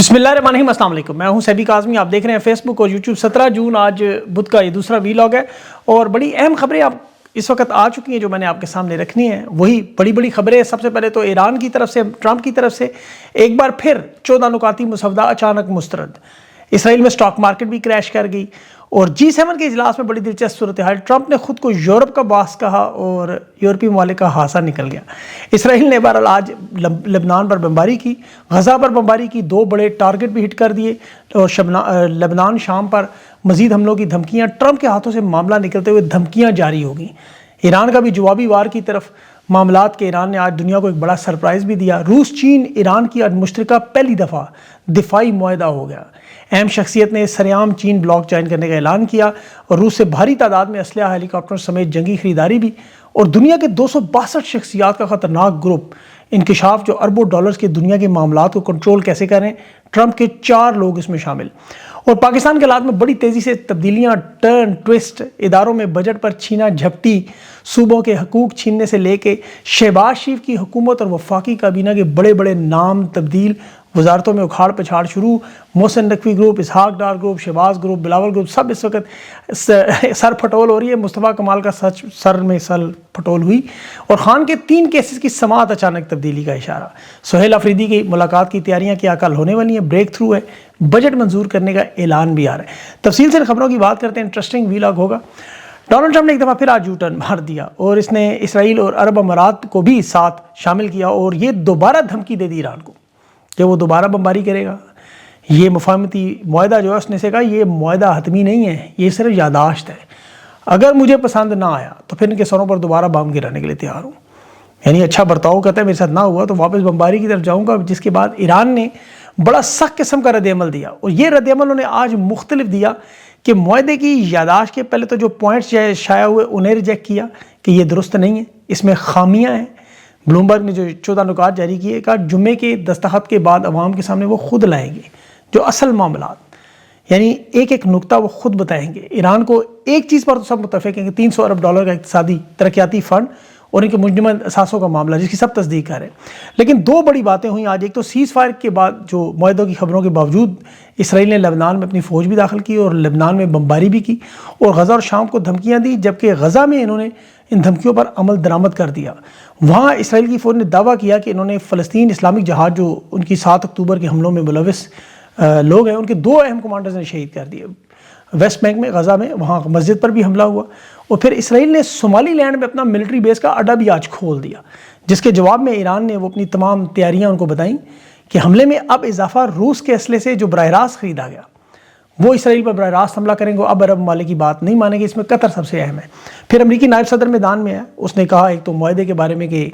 بسم اللہ الرحمن الرحیم، السلام علیکم۔ میں ہوں سیبی کاظمی، آپ دیکھ رہے ہیں فیس بک اور یوٹیوب۔ 17 جون آج بدھ کا یہ دوسرا ویلاگ ہے اور بڑی اہم خبریں آپ اس وقت آ چکی ہیں جو میں نے آپ کے سامنے رکھنی ہیں۔ وہی بڑی خبریں، سب سے پہلے تو ایران کی طرف سے، ٹرمپ کی طرف سے ایک بار پھر 14 نکاتی مسودہ اچانک مسترد۔ اسرائیل میں سٹاک مارکیٹ بھی کریش کر گئی اور G7 کے اجلاس میں بڑی دلچسپ صورتحال۔ ٹرمپ نے خود کو یورپ کا باس کہا اور یورپی ممالک کا ہاسا نکل گیا۔ اسرائیل نے بہرحال آج لبنان پر بمباری کی، غزہ پر بمباری کی، 2 بڑے ٹارگٹ بھی ہٹ کر دیے اور لبنان شام پر مزید حملوں کی دھمکیاں۔ ٹرمپ کے ہاتھوں سے معاملہ نکلتے ہوئے دھمکیاں جاری ہو گئیں۔ ایران کا بھی جوابی وار کی طرف معاملات کے ایران نے آج دنیا کو ایک بڑا سرپرائز بھی دیا۔ روس چین ایران کی مشترکہ پہلی دفعہ دفاعی معاہدہ ہو گیا۔ اہم شخصیت نے سریعام چین بلاک جوائن کرنے کا اعلان کیا اور روس سے بھاری تعداد میں اسلحہ، ہیلی کاپٹر سمیت جنگی خریداری بھی۔ اور دنیا کے 262 شخصیات کا خطرناک گروپ انکشاف جو اربوں ڈالرز کے دنیا کے معاملات کو کنٹرول کیسے کریں، ٹرمپ کے 4 لوگ اس میں شامل۔ اور پاکستان کے حالات میں بڑی تیزی سے تبدیلیاں، ٹرن ٹوسٹ، اداروں میں بجٹ پر چھینا جھپٹی، صوبوں کے حقوق چھیننے سے لے کے شہباز شریف کی حکومت اور وفاقی کابینہ کے بڑے نام تبدیل، وزارتوں میں اکھاڑ پچھاڑ شروع۔ Mohsin Naqvi group, Ishaq Dar group, Shehbaz group, Bilawal group, سب اس وقت سر پھٹول ہو رہی ہے۔ مصطفیٰ کمال کا سر میں پھٹول ہوئی اور خان کے 3 کیسز کی سماعت، اچانک تبدیلی کا اشارہ۔ سہیل افریدی کی ملاقات کی تیاریاں کیا کل ہونے والی ہیں، بریک تھرو ہے، بجٹ منظور کرنے کا اعلان بھی آ رہا ہے۔ تفصیل سے خبروں کی بات کرتے ہیں، انٹرسٹنگ ویلاگ ہوگا۔ ڈونلڈ ٹرمپ نے ایک دفعہ پھر آج یو ٹرن مار دیا اور اس نے اسرائیل اور عرب امارات کو بھی ساتھ شامل کیا اور یہ دوبارہ دھمکی دے دی ایران کو کہ وہ دوبارہ بمباری کرے گا۔ یہ مفاہمتی معاہدہ جو ہے اس نے سے کہا یہ معاہدہ حتمی نہیں ہے، یہ صرف یادداشت ہے، اگر مجھے پسند نہ آیا تو پھر ان کے سروں پر دوبارہ بم گرانے کے لیے تیار ہوں۔ یعنی اچھا برتاؤ کرتا ہے، میرے ساتھ نہ ہوا تو واپس بمباری کی طرف جاؤں گا۔ جس کے بعد ایران نے بڑا سخت قسم کا رد عمل دیا اور یہ رد عمل انہوں نے آج مختلف دیا کہ معاہدے کی یادداشت کے پہلے تو جو پوائنٹس شائع ہوئے انہیں ریجیکٹ کیا کہ یہ درست نہیں ہے، اس میں خامیاں ہیں۔ بلومبرگ نے جو 14 نکات جاری کیے، کہا جمعے کے دستخط کے بعد عوام کے سامنے وہ خود لائیں گے جو اصل معاملات، یعنی ایک نکتہ وہ خود بتائیں گے۔ ایران کو ایک چیز پر تو سب متفق ہیں کہ 300 ارب ڈالر کا اقتصادی ترقیاتی فنڈ اور ان کے منجمد اثاثوں کا معاملہ جس کی سب تصدیق کر رہے ہیں۔ لیکن 2 بڑی باتیں ہوئیں آج۔ ایک تو سیز فائر کے بعد جو معاہدوں کی خبروں کے باوجود اسرائیل نے لبنان میں اپنی فوج بھی داخل کی اور لبنان میں بمباری بھی کی اور غزہ اور شام کو دھمکیاں دی، جبکہ غزہ میں انہوں نے ان دھمکیوں پر عمل درآمد کر دیا۔ وہاں اسرائیل کی فوج نے دعویٰ کیا کہ انہوں نے فلسطین اسلامک جہاد جو ان کی 7 اکتوبر کے حملوں میں ملوث لوگ ہیں ان کے 2 اہم کمانڈرز نے شہید کر دیے۔ ویسٹ بینک میں، غزہ میں، وہاں مسجد پر بھی حملہ ہوا اور پھر اسرائیل نے صومالی لینڈ میں اپنا ملٹری بیس کا اڈا بھی آج کھول دیا، جس کے جواب میں ایران نے وہ اپنی تمام تیاریاں ان کو بتائیں کہ حملے میں اب اضافہ روس کے اسلحے سے جو براہ راست خریدا گیا وہ اسرائیل پر براہ راست حملہ کریں گے۔ اب عرب ممالک کی بات نہیں مانیں گے، اس میں قطر سب سے اہم ہے۔ پھر امریکی نائب صدر میدان میں ہے، اس نے کہا ایک تو معاہدے کے بارے میں کہ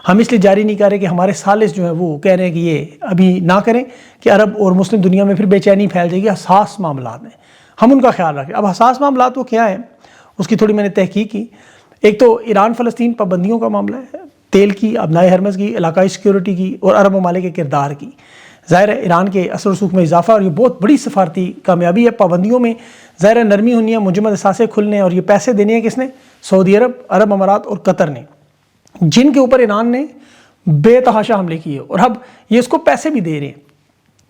ہم اس لیے جاری نہیں کر رہے کہ ہمارے ثالث جو ہیں وہ کہہ رہے ہیں کہ یہ ابھی نہ کریں کہ عرب اور مسلم دنیا میں پھر بے چینی پھیل جائے گی، حساس معاملات ہیں، ہم ان کا خیال رکھیں۔ اب حساس معاملات وہ کیا ہیں اس کی تھوڑی میں نے تحقیق کی۔ ایک تو ایران فلسطین پابندیوں کا معاملہ ہے، تیل کی، ابنائے ہرمز کی، علاقائی سیکیورٹی کی اور عرب ممالک کے کردار کی۔ ظاہر ہے ایران کے اثر و رسوخ میں اضافہ اور یہ بہت بڑی سفارتی کامیابی ہے۔ پابندیوں میں ظاہر ہے نرمی ہونی ہے، منجمد اثاثے کھلنے اور یہ پیسے دینے ہیں کس نے؟ سعودی عرب، عرب امارات اور قطر نے، جن کے اوپر ایران نے بے تحاشا حملے کیے اور اب یہ اس کو پیسے بھی دے رہے ہیں۔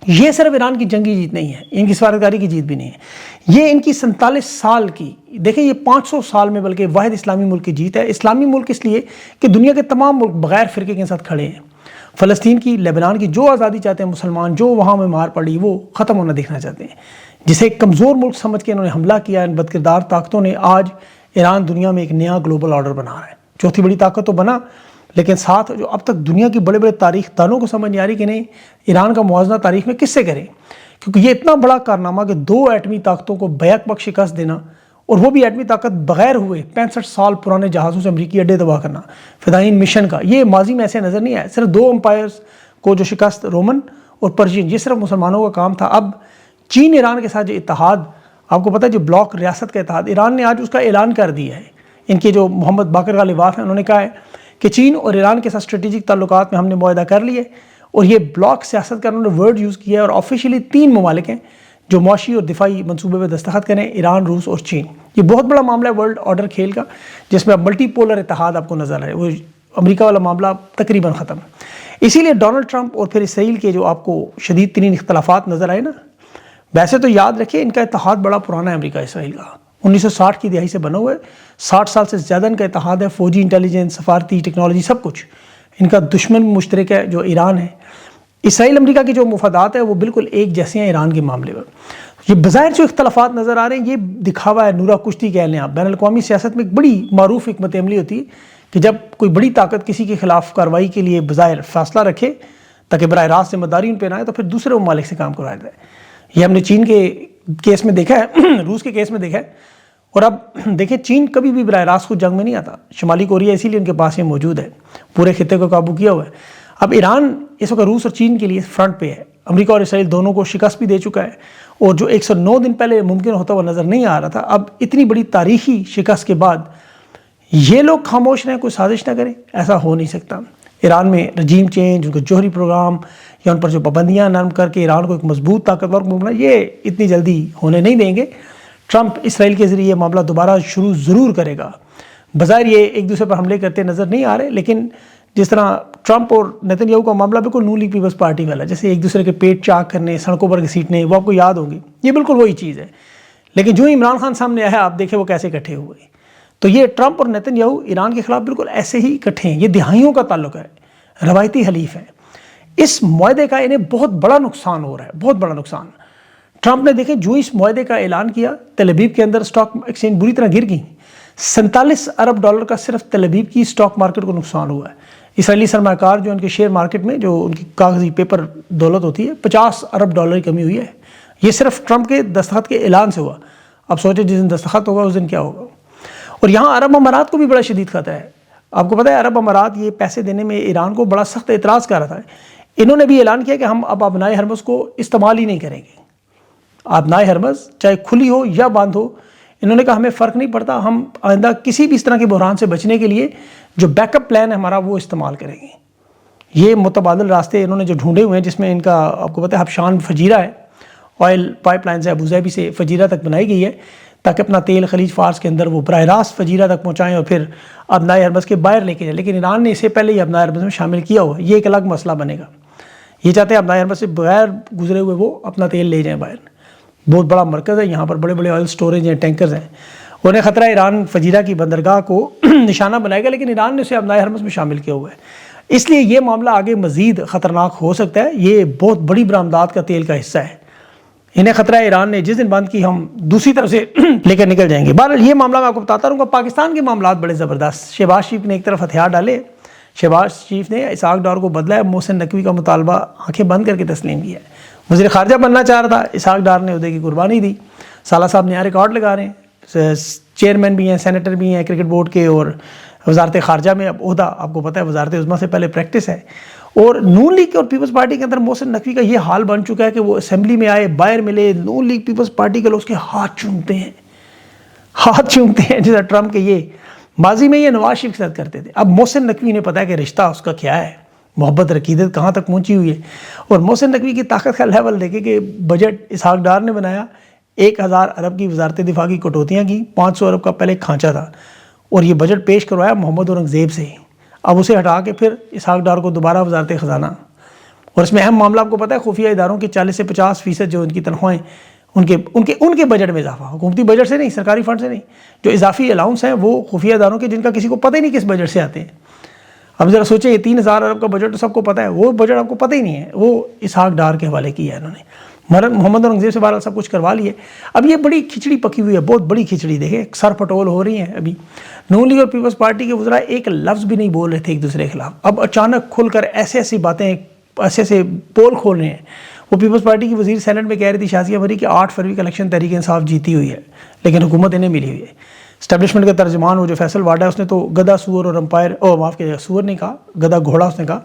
یہ صرف ایران کی جنگی جیت نہیں ہے، ان کی سفارتکاری کی جیت بھی نہیں ہے، یہ ان کی 47 سال کی، دیکھیں یہ 500 سال میں بلکہ واحد اسلامی ملک کی جیت ہے۔ اسلامی ملک اس لیے کہ دنیا کے تمام ملک بغیر فرقے کے ساتھ کھڑے ہیں۔ فلسطین کی، لبنان کی جو آزادی چاہتے ہیں مسلمان، جو وہاں میں مار پڑی وہ ختم ہونا دیکھنا چاہتے ہیں، جسے ایک کمزور ملک سمجھ کے انہوں نے حملہ کیا۔ ان بدکردار طاقتوں نے آج ایران دنیا میں ایک نیا گلوبل آرڈر بنا رہا ہے، چوتھی بڑی طاقت تو بنا، لیکن ساتھ جو اب تک دنیا کی بڑے تاریخ دانوں کو سمجھ نہیں آ رہی کہ نہیں ایران کا موازنہ تاریخ میں کس سے کریں، کیونکہ یہ اتنا بڑا کارنامہ کہ 2 ایٹمی طاقتوں کو بیک وقت شکست دینا اور وہ بھی ایٹمی طاقت بغیر ہوئے 65 سال پرانے جہازوں سے امریکی اڈے تباہ کرنا، فدائین مشن کا، یہ ماضی میں ایسے نظر نہیں آیا۔ صرف 2 امپائرز کو جو شکست، رومن اور پرشین، یہ صرف مسلمانوں کا کام تھا۔ اب چین ایران کے ساتھ جو اتحاد، آپ کو پتہ ہے جو بلاک ریاست کا اتحاد، ایران نے آج اس کا اعلان کر دیا ہے۔ ان کے جو محمد باقر غالباف ہیں انہوں نے کہا ہے کہ چین اور ایران کے ساتھ اسٹریٹجک تعلقات میں ہم نے معاہدہ کر لیے اور یہ بلاک سیاست کا انہوں نے ورڈ یوز کیا ہے اور آفیشیلی 3 ممالک ہیں جو معاشی اور دفاعی منصوبے پہ دستخط کریں، ایران، روس اور چین۔ یہ بہت بڑا معاملہ ہے ورلڈ آرڈر کھیل کا، جس میں اب ملٹی پولر اتحاد آپ کو نظر آئے۔ وہ امریکہ والا معاملہ تقریباً ختم ہے۔ اسی لیے ڈونلڈ ٹرمپ اور پھر اسرائیل کے جو آپ کو شدید ترین اختلافات نظر آئے نا، ویسے تو یاد رکھیں ان کا اتحاد بڑا پرانا ہے امریکہ اسرائیل کا، 1960 کی دہائی سے بنا ہوا ہے، 60 سال سے زیادہ ان کا اتحاد ہے، فوجی انٹیلیجنس، سفارتی ٹیکنالوجی، سب کچھ۔ ان کا دشمن مشترک ہے جو ایران ہے۔ اسرائیل امریکہ کے جو مفادات ہیں وہ بالکل ایک جیسے ہیں ایران کے معاملے میں۔ یہ بظاہر جو اختلافات نظر آ رہے ہیں یہ دکھاوا ہے، نورہ کشتی کہہ لیں آپ۔ بین الاقوامی سیاست میں ایک بڑی معروف حکمت عملی ہوتی ہے کہ جب کوئی بڑی طاقت کسی کے خلاف کارروائی کے لیے بظاہر فیصلہ رکھے تاکہ براہ راست ذمہ داری ان پہ نہ آئے، تو پھر دوسرے ممالک سے کام کروایا جائے۔ یہ ہم نے چین کے کیس میں دیکھا ہے، روس کے کیس میں دیکھا ہے، اور اب دیکھیں چین کبھی بھی براہ راست خود جنگ میں نہیں آتا۔ شمالی کوریا اسی لیے ان کے پاس یہ موجود ہے، پورے خطے کو قابو کیا ہوا ہے۔ اب ایران اس وقت روس اور چین کے لیے فرنٹ پہ ہے، امریکہ اور اسرائیل دونوں کو شکست بھی دے چکا ہے، اور جو 109 دن پہلے ممکن ہوتا ہوا نظر نہیں آ رہا تھا، اب اتنی بڑی تاریخی شکست کے بعد یہ لوگ خاموش رہیں، کوئی سازش نہ کریں، ایسا ہو نہیں سکتا۔ ایران میں رجیم چینج، ان کا جوہری پروگرام یا ان پر جو پابندیاں نرم کر کے ایران کو ایک مضبوط طاقتور بنانا، یہ اتنی جلدی ہونے نہیں دیں گے۔ ٹرمپ اسرائیل کے ذریعے معاملہ دوبارہ شروع ضرور کرے گا۔ بظاہر یہ ایک دوسرے پر حملے کرتے نظر نہیں آ رہے، لیکن جس طرح ٹرمپ اور نیتن یاہو کا معاملہ بالکل نون لیگ پیپلز پارٹی والا، جیسے ایک دوسرے کے پیٹ چاک کرنے، سڑکوں پر گھسیٹنے، وہ آپ کو یاد ہوں گی، یہ بالکل وہی چیز ہے۔ لیکن جو ہی عمران خان سامنے آیا آپ دیکھیں وہ کیسے اکٹھے ہوئے۔ تو یہ ٹرمپ اور نیتن یاہو ایران کے خلاف بالکل ایسے ہی اکٹھے ہیں، یہ دہائیوں کا تعلق ہے، روایتی حلیف ہے۔ اس معاہدے کا انہیں بہت بڑا نقصان ہو رہا ہے، بہت بڑا نقصان۔ ٹرمپ نے دیکھیں جو اس معاہدے کا اعلان کیا، تل ابیب کے اندر اسٹاک ایکسچینج بری طرح گر گئی۔ 47 ارب ڈالر کا صرف تل ابیب کی اسٹاک مارکیٹ کو نقصان ہوا ہے۔ اسرائیلی سرمایہ کار جو ان کے شیئر مارکیٹ میں جو ان کی کاغذی پیپر دولت ہوتی ہے، 50 ارب ڈالر کی کمی ہوئی ہے۔ یہ صرف ٹرمپ کے دستخط کے اعلان سے ہوا۔ اب سوچیں جس دن دستخط ہوگا اس دن کیا ہوگا۔ اور یہاں عرب امارات کو بھی بڑا شدید خطرہ ہے۔ آپ کو پتہ ہے عرب امارات یہ پیسے دینے میں ایران کو بڑا سخت اعتراض کر رہا تھا۔ انہوں نے بھی اعلان کیا کہ ہم اب آبنائے ہرمز کو استعمال ہی نہیں کریں گے۔ آبنائے ہرمز چاہے کھلی ہو یا بند ہو، انہوں نے کہا ہمیں فرق نہیں پڑتا، ہم آئندہ کسی بھی اس طرح کے بحران سے بچنے کے لیے جو بیک اپ پلان ہے ہمارا وہ استعمال کریں گے۔ یہ متبادل راستے انہوں نے جو ڈھونڈے ہوئے ہیں، جس میں ان کا آپ کو پتہ ہے حبشان فجیرہ ہے، آئل پائپ لائن سے ابوظہبی سے فجیرہ تک بنائی گئی ہے تاکہ اپنا تیل خلیج فارس کے اندر وہ براہ راست فجیرہ تک پہنچائیں اور پھر آبنائے ہرمز کے باہر لے کے جائیں۔ لیکن ایران نے اسے پہلے ہی آبنائے ہرمز میں شامل کیا ہوا ہے، یہ ایک الگ مسئلہ بنے گا۔ یہ چاہتے ہیں آبنائے ہرمز سے بغیر گزرے ہوئے وہ اپنا تیل لے جائیں باہر۔ بہت بڑا مرکز ہے، یہاں پر بڑے بڑے آئل سٹوریج ہیں، ٹینکرز ہیں۔ انہیں خطرہ ہے ایران فجیرہ کی بندرگاہ کو نشانہ بنائے گا، لیکن ایران نے اسے آبنائے ہرمز میں شامل کیا ہوا ہے۔ اس لیے یہ معاملہ آگے مزید خطرناک ہو سکتا ہے۔ یہ بہت بڑی برآمدات کا تیل کا حصہ ہے۔ انہیں خطرہ ہے ایران نے جس دن بند کی ہم دوسری طرف سے لے کر نکل جائیں گے۔ بہرحال یہ معاملہ میں آپ کو بتاتا رہوں گا۔ پاکستان کے معاملات بڑے زبردست۔ شہباز شریف نے ایک طرف ہتھیار ڈالے، شہباز شریف نے اسحاق ڈار کو بدلا ہے، محسن نقوی کا مطالبہ آنکھیں بند کر کے تسلیم کیا ہے۔ وزیر خارجہ بننا چاہ رہا تھا، اسحاق ڈار نے عہدے کی قربانی دی۔ سالہ صاحب نیا ریکارڈ لگا رہے ہیں، چیئرمین بھی ہیں، سینیٹر بھی ہیں کرکٹ بورڈ کے، اور وزارت خارجہ میں اب عہدہ آپ کو پتہ ہے وزارت عظمیٰ سے پہلے پریکٹس ہے۔ اور نون لیگ اور پیپلز پارٹی کے اندر محسن نقوی کا یہ حال بن چکا ہے کہ وہ اسمبلی میں آئے، باہر ملے، نون لیگ پیپلز پارٹی کے لوگ اس کے ہاتھ چومتے ہیں، ہاتھ چومتے ہیں، جیسا ٹرمپ کے یہ ماضی میں یہ نواز شریف کے ساتھ کرتے تھے۔ اب محسن نقوی نے پتا ہے کہ رشتہ اس کا کیا ہے، محبت عقیدت کہاں تک پہنچی ہوئی ہے۔ اور محسن نقوی کی طاقت کا لیول دیکھیں کہ بجٹ اسحاق ڈار نے بنایا، 1000 ارب کی وزارت دفاع کی کٹوتیاں کی، 500 ارب کا پہلے کھانچہ تھا، اور یہ بجٹ پیش کروایا محمد اورنگزیب سے۔ اب اسے ہٹا کے پھر اسحاق ڈار کو دوبارہ وزارت خزانہ، اور اس میں اہم معاملہ آپ کو پتہ ہے خفیہ اداروں کے 40 سے 50% جو ان کی تنخواہیں ان کے بجٹ میں اضافہ، حکومتی بجٹ سے نہیں، سرکاری فنڈ سے نہیں، جو اضافی الاؤنس ہیں وہ خفیہ اداروں کے جن کا کسی کو پتہ ہی نہیں کس بجٹ سے آتے ہیں۔ اب ذرا سوچیں، یہ 3000 ارب کا بجٹ تو سب کو پتہ ہے، وہ بجٹ آپ کو پتہ ہی نہیں ہے، وہ اسحاق ڈار کے حوالے کیا ہے انہوں نے۔ محمد اورنگزیب سے بہرحال سب کچھ کروا لیے۔ اب یہ بڑی کھچڑی پکی ہوئی ہے، بہت بڑی کھچڑی، دیکھیں سر پٹول ہو رہی ہیں۔ ابھی نون لیگ اور پیپلز پارٹی کے وزراء ایک لفظ بھی نہیں بول رہے تھے ایک دوسرے کے خلاف، اب اچانک کھل کر ایسی باتیں، ایسے پول کھول رہے ہیں۔ وہ پیپلز پارٹی کی وزیر سینٹ میں کہہ رہی تھی شازیہ مری کہ 8 فروری کا الیکشن تحریک انصاف جیتی ہوئی ہے، لیکن حکومت انہیں ملی ہوئی ہے۔ اسٹیبلشمنٹ کا ترجمان وہ جو فیصل واڈا ہے، اس نے تو گدا سور اور امپائر، معاف کیجیے سور نہیں کہا، گدا گھوڑا اس نے کہا،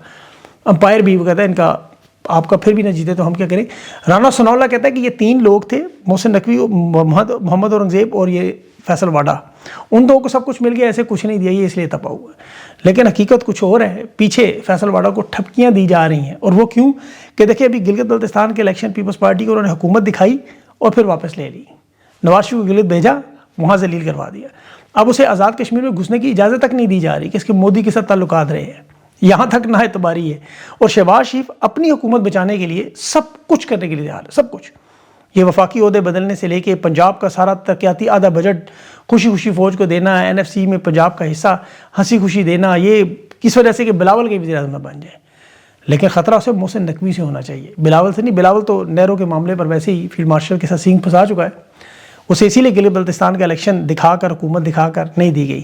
امپائر بھی وہ کہتا ہے ان کا آپ کا پھر بھی نہ جیتے تو ہم کیا کریں۔ رانا ثناءاللہ کہتا ہے کہ یہ 3 لوگ تھے، محسن نقوی، محمد اورنگزیب اور یہ فیصل واڈا، ان دو کو سب کچھ مل گیا، ایسے کچھ نہیں دیا، یہ اس لیے تپا ہوا ہے۔ لیکن حقیقت کچھ اور ہے، پیچھے فیصل واڈا کو ٹھپکیاں دی جا رہی ہیں، اور وہ کیوں کہ دیکھیں ابھی گلگت بلتستان کے الیکشن پیپلز پارٹی کو انہوں نے حکومت دکھائی اور پھر واپس لے لی، نواز شریف کو گلگت بھیجا، وہاں ذلیل کروا دیا۔ اب اسے آزاد کشمیر میں گھسنے کی اجازت تک نہیں دی جا رہی کہ اس کے مودی کے ساتھ تعلقات رہے ہیں، یہاں تک نہ اعتباری ہے. اور شہباز شریف اپنی حکومت بچانے کے لیے سب کچھ کرنے کے لیے تیار ہے، سب کچھ. یہ وفاقی عہدے بدلنے سے لے کے پنجاب کا سارا ترقیاتی آدھا بجٹ خوشی خوشی فوج کو دینا، NFC میں پنجاب کا حصہ ہنسی خوشی دینا، یہ کس وجہ سے کہ بلاول کے وزیر اعظم نہ بن جائے. لیکن خطرہ اسے محسن نقوی سے ہونا چاہیے، بلاول سے نہیں. بلاول تو نہرو کے معاملے پر ویسے ہی فیلڈ مارشل کے ساتھ سینگ پھنسا چکا ہے، اسے اسی لیے گلگت بلتستان کا الیکشن دکھا کر، حکومت دکھا کر نہیں دی گئی.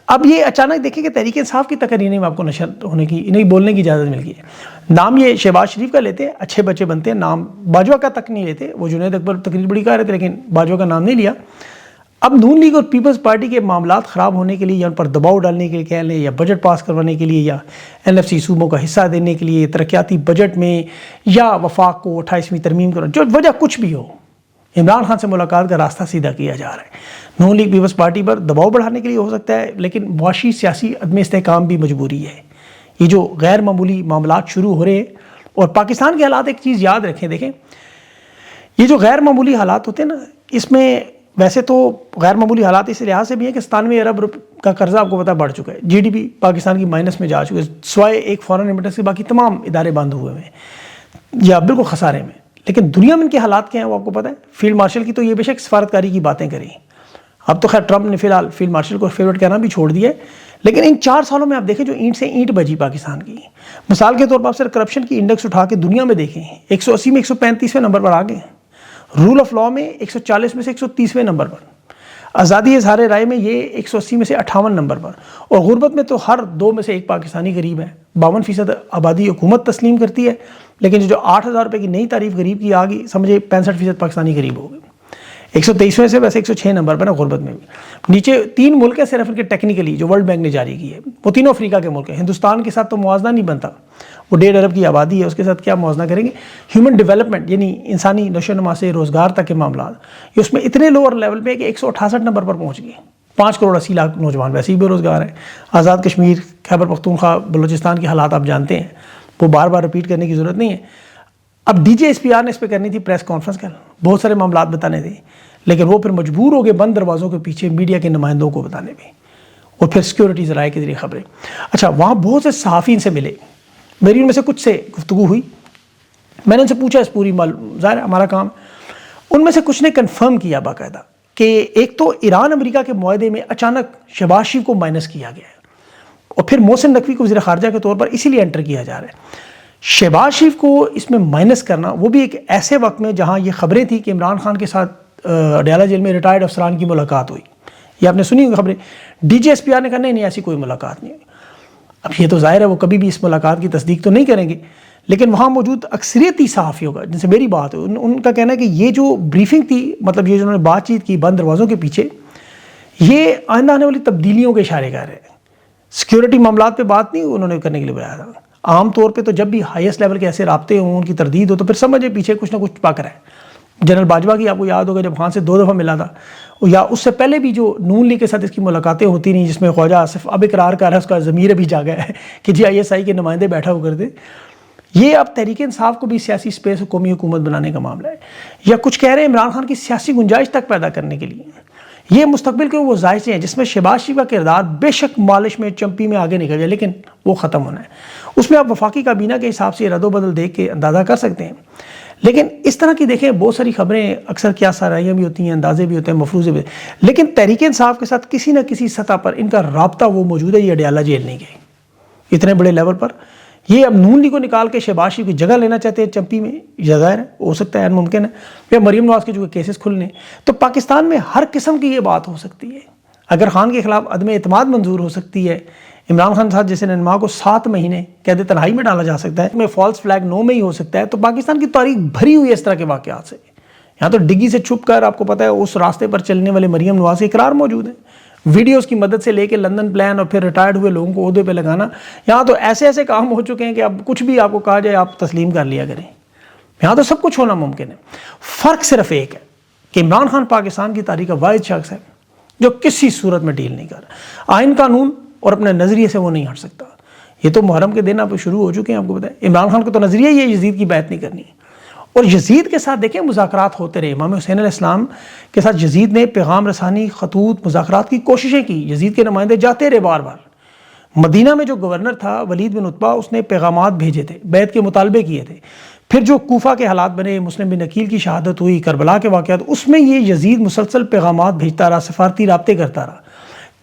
اب یہ اچانک دیکھیں کہ تحریک انصاف کی تقریر میں آپ کو نشر ہونے کی، نہیں بولنے کی اجازت مل گئی ہے. نام یہ شہباز شریف کا لیتے ہیں، اچھے بچے بنتے ہیں، نام باجوہ کا تک نہیں لیتے. وہ جنید اکبر تقریر بڑی کہہ رہے تھے لیکن باجوہ کا نام نہیں لیا. اب نون لیگ اور پیپلز پارٹی کے معاملات خراب ہونے کے لیے یا ان پر دباؤ ڈالنے کے لیے کہہ لیں، یا بجٹ پاس کروانے کے لیے، یا NFC صوبوں کا حصہ دینے کے لیے، ترقیاتی بجٹ میں، یا وفاق کو 28ویں ترمیم کرنا، جو وجہ کچھ بھی ہو، عمران خان سے ملاقات کا راستہ سیدھا کیا جا رہا ہے. نون لیگ پیپلز پارٹی پر دباؤ بڑھانے کے لیے ہو سکتا ہے، لیکن معاشی سیاسی عدم استحکام بھی مجبوری ہے. یہ جو غیر معمولی معاملات شروع ہو رہے ہیں، اور پاکستان کے حالات ایک چیز یاد رکھیں، دیکھیں یہ جو غیر معمولی حالات ہوتے ہیں نا، اس میں ویسے تو غیر معمولی حالات اس لحاظ سے بھی ہیں کہ 97 ارب کا قرضہ آپ کو پتہ بڑھ چکا ہے، GDP پاکستان کی مائنس میں جا چکے ہے، سوائے ایک فارن ریمیٹنس کے باقی تمام ادارے بند ہوئے ہیں یا بالکل خسارے میں. لیکن دنیا میں ان کے حالات کیا ہیں وہ آپ کو پتہ ہے. فیلڈ مارشل کی تو یہ بے شک سفارتکاری کی باتیں کریں، اب تو خیر ٹرمپ نے فی الحال فیلڈ مارشل کو فیورٹ کہنا بھی چھوڑ دیا ہے. لیکن ان 4 سالوں میں آپ دیکھیں جو اینٹ سے اینٹ بجی پاکستان کی، مثال کے طور پر آپ صرف کرپشن کی انڈیکس اٹھا کے دنیا میں دیکھیں، 180 میں 135ویں نمبر پر آ گئے. رول آف لاء میں 140 میں سے 130ویں نمبر پر، آزادی اظہار رائے میں یہ 180 میں سے 58 نمبر پر، اور غربت میں تو ہر 2 میں سے 1 پاکستانی غریب ہے. 52% آبادی حکومت تسلیم کرتی ہے، لیکن جو 8,000 روپے کی نئی تعریف غریب کی آ گئی، سمجھے 65% پاکستانی غریب ہو گئے. 123ویں سے ویسے 106 نمبر پر ہے غربت میں بھی. نیچے 3 ملک ہیں صرف ان کے ٹیکنیکلی جو ورلڈ بینک نے جاری کی ہے، وہ تینوں افریقہ کے ملک ہیں. ہندوستان کے ساتھ تو موازنہ نہیں بنتا، وہ 1.5 ارب کی آبادی ہے، اس کے ساتھ کیا موازنہ کریں گے. ہیومن ڈیولپمنٹ یعنی انسانی نشو و نما سے روزگار تک کے معاملات، یہ اس میں اتنے لوور لیول پہ کہ 168 نمبر پر پہنچ گئے. 5 کروڑ 80 لاکھ نوجوان ویسے ہی بے روزگار ہیں. آزاد کشمیر، خیبر پختونخوا، بلوچستان کے حالات آپ جانتے ہیں، وہ بار بار رپیٹ کرنے کی ضرورت نہیں ہے. اب DJSPR نے اس پہ کرنی تھی پریس کانفرنس کر، بہت سارے معاملات بتانے تھے، لیکن وہ پھر مجبور ہو گئے بند دروازوں کے پیچھے میڈیا کے نمائندوں کو بتانے میں، اور پھر سیکیورٹی ذرائع کے ذریعے خبریں. اچھا وہاں بہت سے صحافی ان سے ملے، میری ان میں سے کچھ سے گفتگو ہوئی، میں نے ان سے پوچھا اس پوری ظاہر ہمارا کام، ان میں سے کچھ نے کنفرم کیا باقاعدہ کہ ایک تو ایران امریکہ کے معاہدے میں اچانک شہباز شریف کو مائنس کیا گیا ہے، اور پھر محسن نقوی کو وزیر خارجہ کے طور پر اسی لیے انٹر کیا جا رہا ہے. شہباز شریف کو اس میں مائنس کرنا، وہ بھی ایک ایسے وقت میں جہاں یہ خبریں تھیں کہ عمران خان کے ساتھ اڈیالہ جیل میں ریٹائرڈ افسران کی ملاقات ہوئی، یہ آپ نے سنی ہوئی خبریں. DJSPR نے کہا نہیں ایسی کوئی ملاقات نہیں. اب یہ تو ظاہر ہے وہ کبھی بھی اس ملاقات کی تصدیق تو نہیں کریں گے، لیکن وہاں موجود اکثریتی صحافیوں کا جن سے میری بات ہے، ان کا کہنا ہے کہ یہ جو بریفنگ تھی، مطلب یہ جو انہوں نے بات چیت کی بند دروازوں کے پیچھے، یہ آئندہ آنے والی تبدیلیوں کے اشارے کر رہے ہیں. سیکیورٹی معاملات پہ بات نہیں انہوں نے کرنے کے لیے بلایا تھا. عام طور پہ تو جب بھی ہائیسٹ لیول کے ایسے رابطے ہوں، ان کی تردید ہو، تو پھر سمجھے پیچھے کچھ نہ کچھ پاک رہا ہے. جنرل باجوہ کی آپ کو یاد ہوگا جب خان سے 2 دفعہ ملا تھا، یا اس سے پہلے بھی جو نون لیگ کے ساتھ اس کی ملاقاتیں ہوتی نہیں، جس میں خواجہ آصف اب اقرار کر رہا ہے، اس کا ضمیر بھی جاگا ہے کہ جی ISI کے نمائندے بیٹھا ہو کرتے. یہ اب تحریک انصاف کو بھی سیاسی سپیس قومی حکومت بنانے کا معاملہ ہے، یا کچھ کہہ رہے ہیں عمران خان کی سیاسی گنجائش تک پیدا کرنے کے لیے. یہ مستقبل کے وہ ذائقے ہیں جس میں شہباز شریف کا کردار بے شک مالش میں چمپی میں آگے نکل جائے، لیکن وہ ختم ہونا ہے. اس میں آپ وفاقی کابینہ کے حساب سے رد و بدل دیکھ کے اندازہ کر سکتے ہیں. لیکن اس طرح کی دیکھیں بہت ساری خبریں اکثر کیا سرائیاں بھی ہوتی ہیں، اندازے بھی ہوتے ہیں، مفروضے بھی، لیکن تحریک انصاف کے ساتھ کسی نہ کسی سطح پر ان کا رابطہ وہ موجود ہے. یہ اڈیالہ جیل نہیں گئے اتنے بڑے لیول پر. یہ اب نون لیگ کو نکال کے شہباز شریف کی جگہ لینا چاہتے ہیں چمپی میں، یہ ظاہر ہے ہو سکتا ہے، ممکن ہے. یا مریم نواز کے جو کیسز کھلنے، تو پاکستان میں ہر قسم کی یہ بات ہو سکتی ہے. اگر خان کے خلاف عدم اعتماد منظور ہو سکتی ہے، عمران خان صاحب جیسے رہنما کو 7 مہینے قید تنہائی میں ڈالا جا سکتا ہے، میں فالس فلیگ 9 میں ہی ہو سکتا ہے. تو پاکستان کی تاریخ بھری ہوئی ہے اس طرح کے واقعات سے. یہاں تو ڈگی سے چھپ کر آپ کو پتہ ہے اس راستے پر چلنے والے مریم نواز کے اقرار موجود ہیں، ویڈیوز کی مدد سے لے کے لندن پلان اور پھر ریٹائرڈ ہوئے لوگوں کو عہدے پہ لگانا. یہاں تو ایسے ایسے کام ہو چکے ہیں کہ اب کچھ بھی آپ کو کہا جائے آپ تسلیم کر لیا کریں. یہاں تو سب کچھ ہونا ممکن ہے. فرق صرف ایک ہے کہ عمران خان پاکستان کی تاریخ کا واحد شخص ہے جو کسی صورت میں ڈیل نہیں کر رہا. آئین قانون اور اپنے نظریے سے وہ نہیں ہٹ سکتا. یہ تو محرم کے دن آپ شروع ہو چکے ہیں، آپ کو پتہ ہے. عمران خان کو تو نظریہ ہی ہے یزید کی بیعت نہیں کرنی، اور یزید کے ساتھ دیکھیں مذاکرات ہوتے رہے، امام حسین علیہ السلام کے ساتھ یزید نے پیغام رسانی، خطوط، مذاکرات کی کوششیں کی، یزید کے نمائندے جاتے رہے بار بار۔ مدینہ میں جو گورنر تھا ولید بن عتبہ، اس نے پیغامات بھیجے تھے، بیعت کے مطالبے کیے تھے۔ پھر جو کوفہ کے حالات بنے، مسلم بن عقیل کی شہادت ہوئی، کربلا کے واقعات، اس میں یہ یزید مسلسل پیغامات بھیجتا رہا، سفارتی رابطے کرتا رہا۔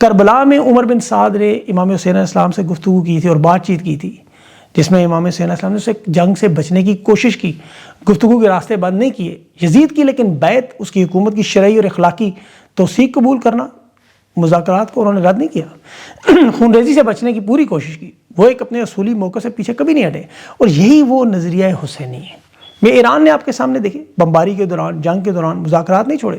کربلا میں عمر بن سعد نے امام حسین علیہ السلام سے گفتگو کی تھی اور بات چیت کی تھی، جس میں امام حسین علیہ السلام نے اسے جنگ سے بچنے کی کوشش کی، گفتگو کے راستے بند نہیں کیے یزید کی، لیکن بیعت، اس کی حکومت کی شرعی اور اخلاقی توثیق قبول کرنا، مذاکرات کو انہوں نے رد نہیں کیا، خون ریزی سے بچنے کی پوری کوشش کی۔ وہ ایک اپنے اصولی موقع سے پیچھے کبھی نہیں ہٹے، اور یہی وہ نظریہ حسینی ہے۔ میں ایران نے آپ کے سامنے دیکھے، بمباری کے دوران، جنگ کے دوران مذاکرات نہیں چھوڑے،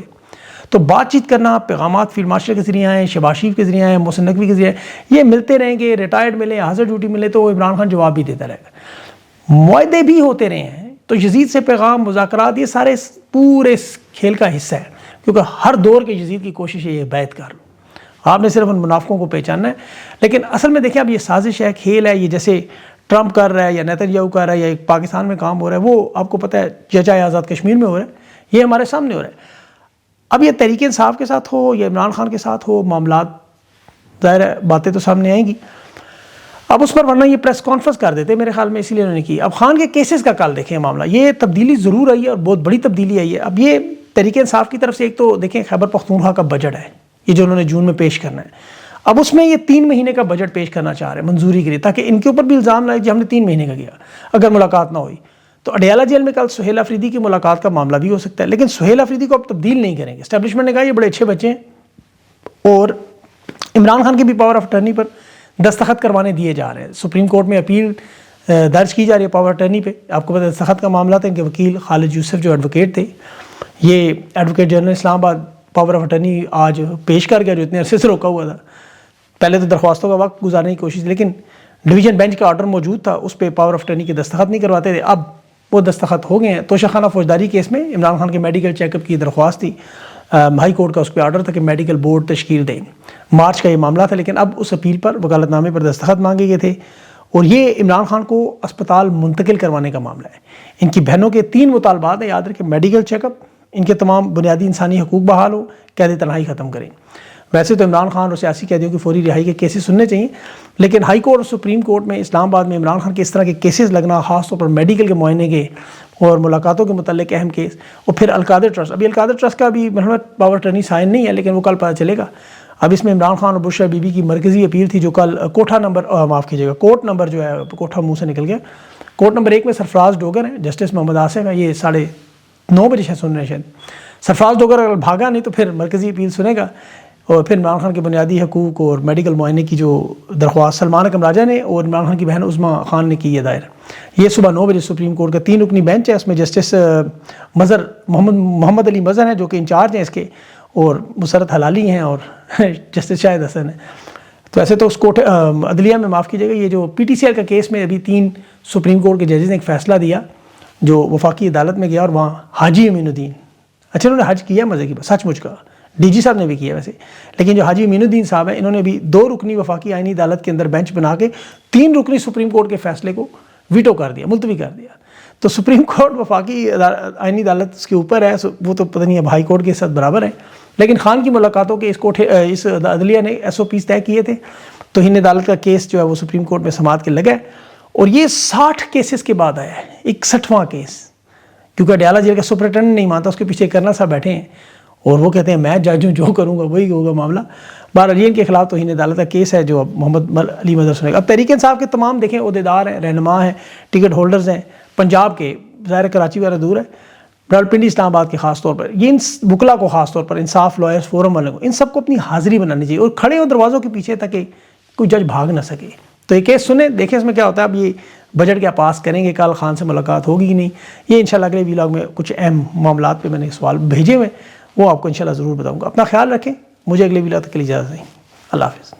تو بات چیت کرنا، پیغامات فیلڈ مارشل کے ذریعے آئیں، شہباز شریف کے ذریعے آئیں، محسن نقوی کے ذریعے آئیں، یہ ملتے رہیں گے، ریٹائرڈ ملے، حاضر ڈیوٹی ملے تو عمران خان جواب بھی دیتا رہے گا۔ معاہدے بھی ہوتے رہے ہیں، تو یزید سے پیغام، مذاکرات، یہ سارے پورے اس کھیل کا حصہ ہے، کیونکہ ہر دور کے یزید کی کوشش ہے یہ بیعت کر لو، آپ نے صرف ان منافقوں کو پہچاننا ہے۔ لیکن اصل میں دیکھیں اب یہ سازش ہے، کھیل ہے، یہ جیسے ٹرمپ کر رہا ہے یا نیتن یاہو کر رہا ہے یا پاکستان میں کام ہو رہا ہے، وہ آپ کو پتہ ہے یا چاہے آزاد کشمیر میں ہو رہا ہے، یہ ہمارے سامنے ہو رہا ہے۔ اب یہ تحریک انصاف کے ساتھ ہو یا عمران خان کے ساتھ ہو، معاملات ظاہر ہے باتیں تو سامنے آئیں گی۔ اب اس پر ورنہ یہ پریس کانفرنس کر دیتے میرے خیال میں، اسی لیے انہوں نے کی۔ اب خان کے کیسز کا کل دیکھیں معاملہ، یہ تبدیلی ضرور آئی ہے اور بہت بڑی تبدیلی آئی ہے۔ اب یہ تحریک انصاف کی طرف سے ایک تو دیکھیں خیبر پختونخوا کا بجٹ ہے، یہ جو انہوں نے جون میں پیش کرنا ہے، اب اس میں یہ 3 مہینے کا بجٹ پیش کرنا چاہ رہے ہیں منظوری کے لیے، تاکہ ان کے اوپر بھی الزام لائے کہ ہم نے 3 مہینے کا کیا اگر ملاقات نہ ہوئی۔ تو اڈیالہ جیل میں کل سہیل آفریدی کی ملاقات کا معاملہ بھی ہو سکتا ہے، لیکن سہیل آفریدی کو اب تبدیل نہیں کریں گے، اسٹیبلشمنٹ نے کہا یہ بڑے اچھے بچے ہیں، اور عمران خان کی بھی پاور آف اٹرنی پر دستخط کروانے دیے جا رہے ہیں۔ سپریم کورٹ میں اپیل درج کی جا رہی ہے پاور اٹرنی پہ، آپ کو پتہ ہے دستخط کا معاملہ تھا، ان کے وکیل خالد یوسف جو ایڈوکیٹ تھے، یہ ایڈوکیٹ جنرل اسلام آباد پاور آف اٹرنی آج پیش کر گیا جو اتنے عرصے سے روکا ہوا تھا۔ پہلے تو درخواستوں کا وقت گزارنے کی کوشش، لیکن ڈویژن بینچ کا آرڈر موجود تھا، اس پہ پاور آف اٹرنی کے دستخط نہیں کرواتے تھے، اب وہ دستخط ہو گئے ہیں۔ توشہ خانہ فوجداری کیس میں عمران خان کے میڈیکل چیک اپ کی درخواست تھی، ہائی کورٹ کا اس پہ آرڈر تھا کہ میڈیکل بورڈ تشکیل دیں، مارچ کا یہ معاملہ تھا، لیکن اب اس اپیل پر وکالت نامے پر دستخط مانگے گئے تھے، اور یہ عمران خان کو اسپتال منتقل کروانے کا معاملہ ہے۔ ان کی بہنوں کے 3 مطالبات ہیں، یاد رکھیں، میڈیکل چیک اپ، ان کے تمام بنیادی انسانی حقوق بحال ہو، قید تنہائی ختم کریں۔ ویسے تو عمران خان اور سیاسی قیدیوں کی فوری رہائی کے کیسز سننے چاہیے، لیکن ہائی کورٹ اور سپریم کورٹ میں اسلام آباد میں عمران خان کے اس طرح کے کیسز لگنا، خاص طور پر میڈیکل کے معائنے کے اور ملاقاتوں کے متعلق اہم کیس، اور پھر القادر ٹرسٹ، ابھی القادر ٹرسٹ کا بھی محمد پاور اٹرنی سائن نہیں ہے، لیکن وہ کل پتہ چلے گا۔ اب اس میں عمران خان اور بشرا بی بی کی مرکزی اپیل تھی جو کل کوٹھا نمبر معاف کیجیے گا کوٹ نمبر جو ہے کوٹھا منہ سے نکل گیا، کوٹ نمبر 1 میں سرفراز ڈوگر ہیں، جسٹس محمد آصف ہیں، یہ 9:30 بجے شاید سن رہے ہیں شاید۔ سرفراز ڈوگر اگر بھاگا نہیں تو پھر مرکزی اپیل سنے گا، اور پھر عمران خان کے بنیادی حقوق اور میڈیکل معائنے کی جو درخواست سلمان اکرم راجہ نے اور عمران خان کی بہن عظمیٰ خان نے کی ہے دائر، یہ صبح 9 بجے سپریم کورٹ کا 3 رکنی بینچ ہے، اس میں جسٹس محمد علی مظہر ہیں جو کہ انچارج ہیں اس کے، اور مسرت حلالی ہیں، اور جسٹس شاہد حسن ہیں۔ تو ایسے تو اس کوٹ عدلیہ میں معاف کیجیے گا، یہ جو پی ٹی سی ایل کا کیس میں ابھی 3 سپریم کورٹ کے ججز نے ایک فیصلہ دیا جو وفاقی عدالت میں گیا، اور وہاں حاجی امین الدین، اچھا انہوں نے حج کیا، مزے کی بات، سچ مچ کا، ڈی جی صاحب نے بھی کیا ویسے، لیکن جو حاجی امین الدین صاحب ہیں انہوں نے بھی 2 رکنی وفاقی آئینی عدالت کے اندر بینچ بنا کے 3 رکنی سپریم کورٹ کے فیصلے کو ویٹو کر دیا، ملتوی کر دیا۔ تو سپریم کورٹ وفاقی آئینی عدالت اس کے اوپر ہے، وہ تو پتہ نہیں اب ہائی کورٹ کے ساتھ برابر ہے، لیکن خان کی ملاقاتوں کے اس عدلیہ نے SOPs طے کیے تھے، تو ہند عدالت کا کیس جو ہے وہ سپریم کورٹ میں سماعت کے لگا ہے، اور یہ 60 کیسز کے بعد آیا ہے، 61واں کیس، کیونکہ اڈیالہ جیل کا سپرنٹینڈنٹ نہیں مانتا، اس کے پیچھے کرنا صاحب بیٹھے ہیں، اور وہ کہتے ہیں میں جج ہوں، جو کروں گا وہی ہوگا معاملہ۔ بہرحال ان کے خلاف تو ہند عدالت کا کیس ہے جو اب محمد علی مظہر سنے گا۔ اب تحریک انصاف کے تمام دیکھیں عہدیدار ہیں، رہنما ہیں، ٹکٹ ہولڈرز ہیں، پنجاب کے، ظاہر کراچی وغیرہ دور ہے، راولپنڈی اسلام آباد کے خاص طور پر، یہ ان وکلا کو خاص طور پر، انصاف لائرز فورم والوں کو، ان سب کو اپنی حاضری بنانی چاہیے، اور کھڑے ہوں دروازوں کے پیچھے تاکہ کوئی جج بھاگ نہ سکے۔ تو یہ کیس سنیں، دیکھیں اس میں کیا ہوتا ہے۔ اب یہ بجٹ کیا پاس کریں گے، کل خان سے ملاقات ہوگی کہ نہیں، یہ انشاءاللہ اگلے ویلاگ میں کچھ اہم معاملات پہ میں نے سوال بھیجے ہوئے، وہ آپ کو انشاءاللہ ضرور بتاؤں گا۔ اپنا خیال رکھیں، مجھے اگلے ویلاگ تک کے لیے اجازت دیں، اللہ حافظ۔